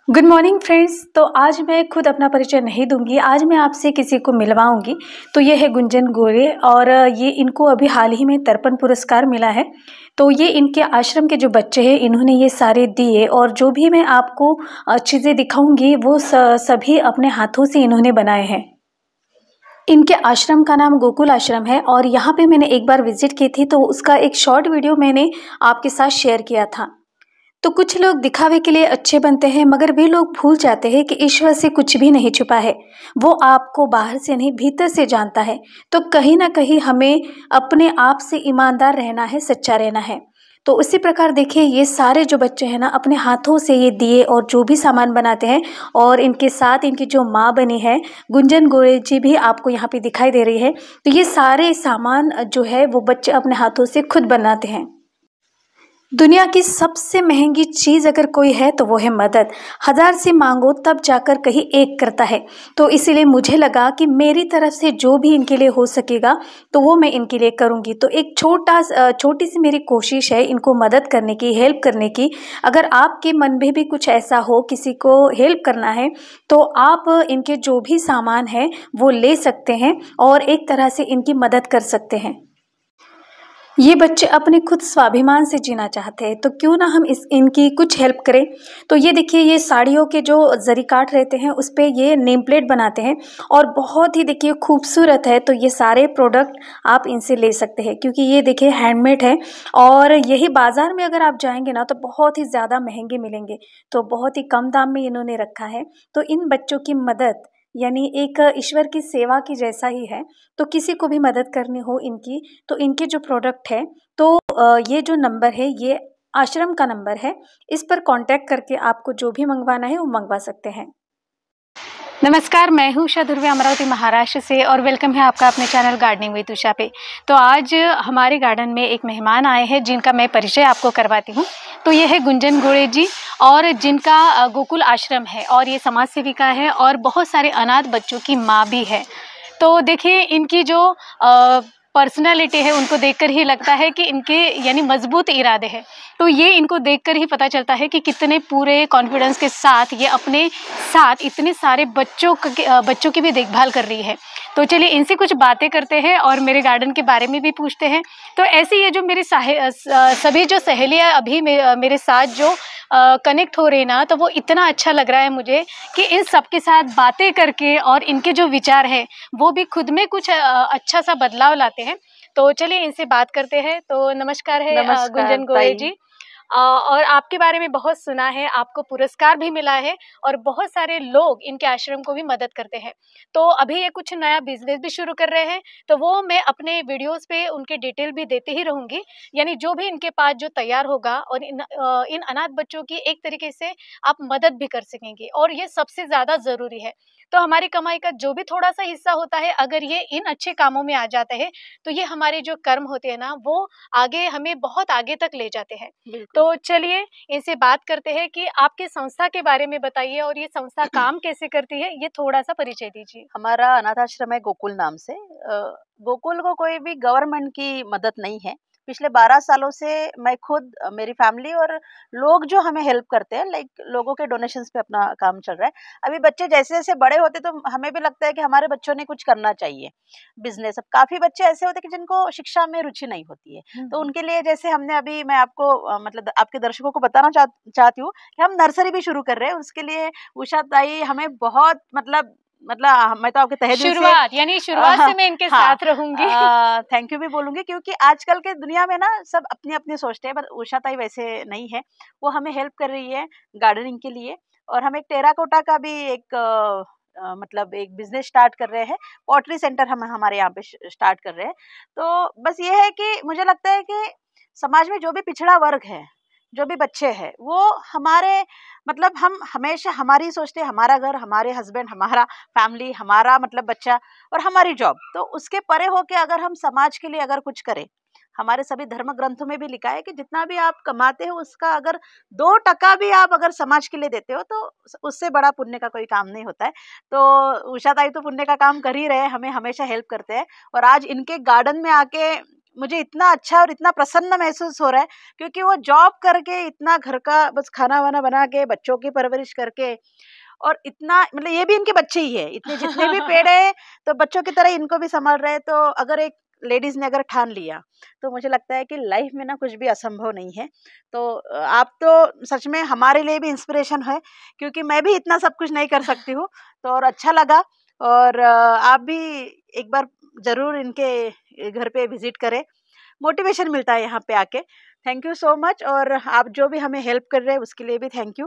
Good morning friends. तो आज मैं खुद अपना परिचय नहीं दूंगी, आज मैं आपसे किसी को मिलवाऊंगी। तो ये है गुंजन गोरे और ये इनको अभी हाल ही में तर्पण पुरस्कार मिला है। तो ये इनके आश्रम के जो बच्चे हैं इन्होंने ये सारे दिए और जो भी मैं आपको चीज़ें दिखाऊंगी वो सभी अपने हाथों से इन्होंने बनाए हैं। इनके आश्रम का नाम गोकुल आश्रम है और यहाँ पे मैंने एक बार विजिट की थी तो उसका एक शॉर्ट वीडियो मैंने आपके साथ शेयर किया था। तो कुछ लोग दिखावे के लिए अच्छे बनते हैं मगर वे लोग भूल जाते हैं कि ईश्वर से कुछ भी नहीं छुपा है। वो आपको बाहर से नहीं भीतर से जानता है। तो कहीं ना कहीं हमें अपने आप से ईमानदार रहना है, सच्चा रहना है। तो उसी प्रकार देखिए ये सारे जो बच्चे हैं ना अपने हाथों से ये दिए और जो भी सामान बनाते हैं और इनके साथ इनकी जो माँ बनी है गुंजन गोरे जी भी आपको यहाँ पे दिखाई दे रही है। तो ये सारे सामान जो है वो बच्चे अपने हाथों से खुद बनाते हैं। दुनिया की सबसे महंगी चीज़ अगर कोई है तो वो है मदद। 1000 से मांगो तब जाकर कहीं एक करता है। तो इसीलिए मुझे लगा कि मेरी तरफ से जो भी इनके लिए हो सकेगा तो वो मैं इनके लिए करूँगी। तो एक छोटी सी मेरी कोशिश है इनको मदद करने की, हेल्प करने की। अगर आपके मन में भी कुछ ऐसा हो, किसी को हेल्प करना है तो आप इनके जो भी सामान है वो ले सकते हैं और एक तरह से इनकी मदद कर सकते हैं। ये बच्चे अपने खुद स्वाभिमान से जीना चाहते हैं तो क्यों ना हम इनकी कुछ हेल्प करें। तो ये देखिए ये साड़ियों के जो जरी काट रहते हैं उस पे ये नेम प्लेट बनाते हैं और बहुत ही देखिए खूबसूरत है। तो ये सारे प्रोडक्ट आप इनसे ले सकते हैं क्योंकि ये देखिए हैंडमेड है और यही बाज़ार में अगर आप जाएंगे ना तो बहुत ही ज़्यादा महंगे मिलेंगे। तो बहुत ही कम दाम में इन्होंने रखा है। तो इन बच्चों की मदद यानी एक ईश्वर की सेवा की जैसा ही है। तो किसी को भी मदद करनी हो इनकी तो इनके जो प्रोडक्ट है तो ये जो नंबर है ये आश्रम का नंबर है। इस पर कांटेक्ट करके आपको जो भी मंगवाना है वो मंगवा सकते हैं। नमस्कार, मैं हूँ उषा धुर्वे अमरावती महाराष्ट्र से और वेलकम है आपका अपने चैनल गार्डनिंग विद उषा पे। तो आज हमारे गार्डन में एक मेहमान आए हैं जिनका मैं परिचय आपको करवाती हूँ। तो ये है गुंजन गोरे जी और जिनका गोकुल आश्रम है और ये समाज सेविका है और बहुत सारे अनाथ बच्चों की माँ भी है। तो देखिए इनकी जो पर्सनालिटी है उनको देखकर ही लगता है कि इनके यानी मजबूत इरादे हैं। तो ये इनको देखकर ही पता चलता है कि कितने पूरे कॉन्फिडेंस के साथ ये अपने साथ इतने सारे बच्चों की भी देखभाल कर रही है। तो चलिए इनसे कुछ बातें करते हैं और मेरे गार्डन के बारे में भी पूछते हैं। तो ऐसे ये जो मेरी सभी जो सहेलियाँ अभी मेरे साथ जो कनेक्ट हो रही ना तो वो इतना अच्छा लग रहा है मुझे कि इन सबके साथ बातें करके और इनके जो विचार है वो भी खुद में कुछ अच्छा सा बदलाव लाते हैं। तो चलिए इनसे बात करते हैं। तो नमस्कार है गुंजन गोरे जी। और आपके बारे में बहुत सुना है, आपको पुरस्कार भी मिला है और बहुत सारे लोग इनके आश्रम को भी मदद करते हैं। तो अभी ये कुछ नया बिजनेस भी शुरू कर रहे हैं तो वो मैं अपने वीडियोस पे उनके डिटेल भी देते ही रहूँगी। यानी जो भी इनके पास जो तैयार होगा और इन अनाथ बच्चों की एक तरीके से आप मदद भी कर सकेंगे और ये सबसे ज़्यादा ज़रूरी है। तो हमारी कमाई का जो भी थोड़ा-सा हिस्सा होता है अगर ये इन अच्छे कामों में आ जाता है तो ये हमारे जो कर्म होते हैं ना वो आगे हमें बहुत आगे तक ले जाते हैं। तो चलिए इनसे बात करते हैं कि आपके संस्था के बारे में बताइए और ये संस्था काम कैसे करती है, ये थोड़ा-सा परिचय दीजिए। हमारा अनाथ आश्रम है गोकुल नाम से। गोकुल को कोई भी गवर्नमेंट की मदद नहीं है। पिछले 12 सालों से मैं खुद, मेरी फैमिली और लोग जो हमें हेल्प करते हैं, लाइक लोगों के डोनेशंस पे अपना काम चल रहा है। अभी बच्चे जैसे-जैसे बड़े होते तो हमें भी लगता है कि हमारे बच्चों ने कुछ करना चाहिए, बिज़नेस। अब काफ़ी बच्चे ऐसे होते हैं कि जिनको शिक्षा में रुचि नहीं होती है। तो उनके लिए जैसे हमने अभी मैं आपको मतलब आपके दर्शकों को बताना चाहती हूँ कि हम नर्सरी भी शुरू कर रहे हैं। उसके लिए उषा ताई हमें बहुत मैं तो आपके तहे दिल से शुरुआत से मैं इनके साथ रहूंगी। थैंक यू भी बोलूंगी क्योंकि आजकल के दुनिया में ना सब अपने अपने सोचते हैं, पर उषा ताई वैसे नहीं है। वो हमें हेल्प कर रही है गार्डनिंग के लिए और हम एक टेराकोटा का भी एक मतलब एक बिजनेस स्टार्ट कर रहे हैं। पॉटरी सेंटर हम हमारे यहाँ पे स्टार्ट कर रहे हैं। तो बस ये है कि मुझे लगता है कि समाज में जो भी पिछड़ा वर्ग है, जो भी बच्चे हैं, वो हमारे मतलब हम हमेशा हमारी सोचते हैं, हमारा घर, हमारे हस्बैंड, हमारा फैमिली, हमारा मतलब बच्चा और हमारी जॉब। तो उसके परे होके अगर हम समाज के लिए अगर कुछ करें, हमारे सभी धर्म ग्रंथों में भी लिखा है कि जितना भी आप कमाते हो उसका अगर 2% भी आप अगर समाज के लिए देते हो तो उससे बड़ा पुण्य का कोई काम नहीं होता है। तो उषा ताई तो पुण्य का काम कर ही रहे हैं, हमें हमेशा हेल्प करते हैं और आज इनके गार्डन में आके मुझे इतना अच्छा और इतना प्रसन्न महसूस हो रहा है, क्योंकि वो जॉब करके इतना घर का बस खाना वाना बना के बच्चों की परवरिश करके, और इतना मतलब ये भी इनके बच्चे ही है, इतने जितने भी पेड़ है तो बच्चों की तरह इनको भी संभाल रहे हैं। तो अगर एक लेडीज ने अगर ठान लिया, तो मुझे लगता है कि लाइफ में ना कुछ भी असंभव नहीं है। तो आप तो सच में हमारे लिए भी इंस्पिरेशन है, क्योंकि मैं भी इतना सब कुछ नहीं कर सकती हूँ। तो और अच्छा लगा, और आप भी एक बार जरूर इनके घर पे विजिट करें, मोटिवेशन मिलता है यहाँ पे आके। थैंक यू सो मच, और आप जो भी हमें हेल्प कर रहे हैं उसके लिए भी thank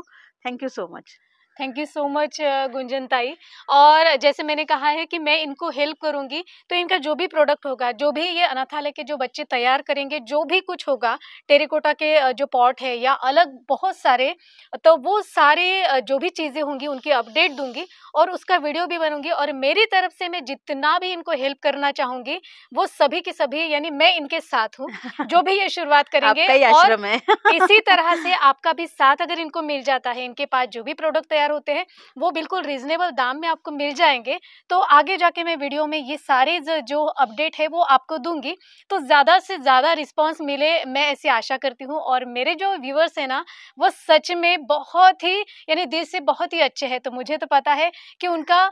you so much. Thank you so much Gunjan ताई। और जैसे मैंने कहा है कि मैं इनको हेल्प करूंगी, तो इनका जो भी प्रोडक्ट होगा, जो भी ये अनाथालय के जो बच्चे तैयार करेंगे, जो भी कुछ होगा, टेरिकोटा के जो पॉट है या अलग बहुत सारे, तो वो सारे जो भी चीज़ें होंगी उनकी अपडेट दूंगी और उसका वीडियो भी बनूंगी। और मेरी तरफ से मैं जितना भी इनको हेल्प करना चाहूंगी वो सभी के सभी, यानी मैं इनके साथ हूँ जो भी ये शुरुआत करेंगे। आपका ही और आश्रम है। इसी तरह से आपका भी साथ अगर इनको मिल जाता है, इनके पास जो भी प्रोडक्ट तैयार होते हैं वो बिल्कुल रीजनेबल दाम में आपको मिल जाएंगे, तो आगे जाके मैं वीडियो में ये सारे जो अपडेट है वो आपको दूंगी, तो ज़्यादा से ज़्यादा रिस्पांस मिले मैं ऐसी आशा करती हूँ। और मेरे जो व्यूअर्स हैं ना, वो सच में बहुत ही, यानी दिल से बहुत ही अच्छे हैं। तो मुझे तो पता है कि उनका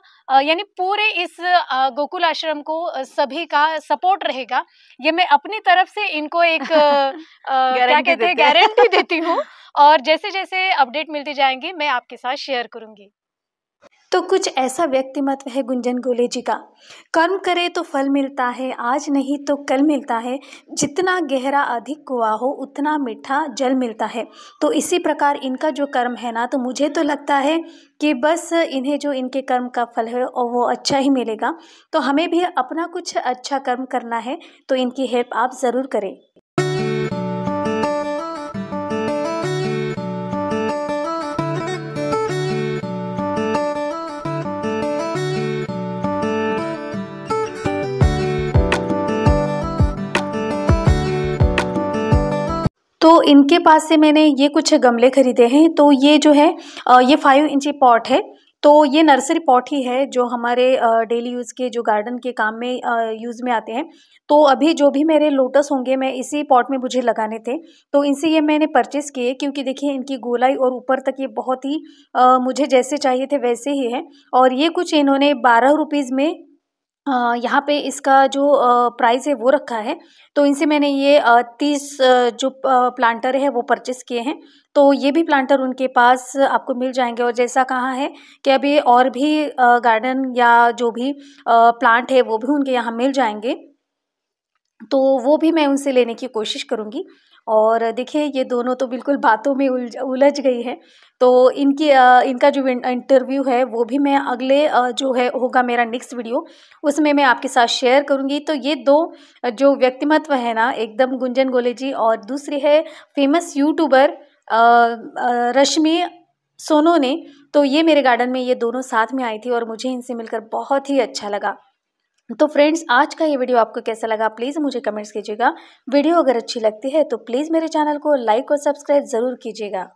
यानी पूरे इस गोकुल आश्रम को सभी का सपोर्ट रहेगा। ये मैं अपनी तरफ से इनको एक क्या कहते हैं, गारंटी देती हूँ। और जैसे जैसे अपडेट मिलती जाएंगी मैं आपके साथ शेयर करूंगी। तो कुछ ऐसा व्यक्तिमत्व है गुंजन गोले जी का, कर्म करे तो फल मिलता है, आज नहीं तो कल मिलता है, जितना गहरा अधिक कुआं हो उतना मीठा जल मिलता है। तो इसी प्रकार इनका जो कर्म है ना, तो मुझे तो लगता है कि बस इन्हें जो इनके कर्म का फल है और वो अच्छा ही मिलेगा। तो हमें भी अपना कुछ अच्छा कर्म करना है, तो इनकी हेल्प आप ज़रूर करें। तो इनके पास से मैंने ये कुछ गमले खरीदे हैं। तो ये जो है ये 5 इंची पॉट है। तो ये नर्सरी पॉट ही है जो हमारे डेली यूज़ के, जो गार्डन के काम में यूज़ में आते हैं। तो अभी जो भी मेरे लोटस होंगे मैं इसी पॉट में मुझे लगाने थे, तो इनसे ये मैंने परचेज़ किए, क्योंकि देखिए इनकी गोलाई और ऊपर तक ये बहुत ही मुझे जैसे चाहिए थे वैसे ही है। और ये कुछ इन्होंने 12 रुपीज़ में यहाँ पे इसका जो प्राइस है वो रखा है। तो इनसे मैंने ये 30 जो प्लांटर है वो परचेस किए हैं। तो ये भी प्लांटर उनके पास आपको मिल जाएंगे। और जैसा कहा है कि अभी और भी गार्डन या जो भी प्लांट है वो भी उनके यहाँ मिल जाएंगे, तो वो भी मैं उनसे लेने की कोशिश करूँगी। और देखिए ये दोनों तो बिल्कुल बातों में उलझ गई है। तो इनका जो इंटरव्यू है वो भी मैं अगले जो है होगा मेरा नेक्स्ट वीडियो, उसमें मैं आपके साथ शेयर करूँगी। तो ये दो जो व्यक्तिमत्व है ना, एकदम गुंजन गोले जी, और दूसरी है फेमस यूट्यूबर रश्मि सोनो। तो ये मेरे गार्डन में ये दोनों साथ में आई थी और मुझे इनसे मिलकर बहुत ही अच्छा लगा। तो फ्रेंड्स, आज का ये वीडियो आपको कैसा लगा प्लीज़ मुझे कमेंट्स कीजिएगा। वीडियो अगर अच्छी लगती है तो प्लीज़ मेरे चैनल को लाइक और सब्सक्राइब ज़रूर कीजिएगा।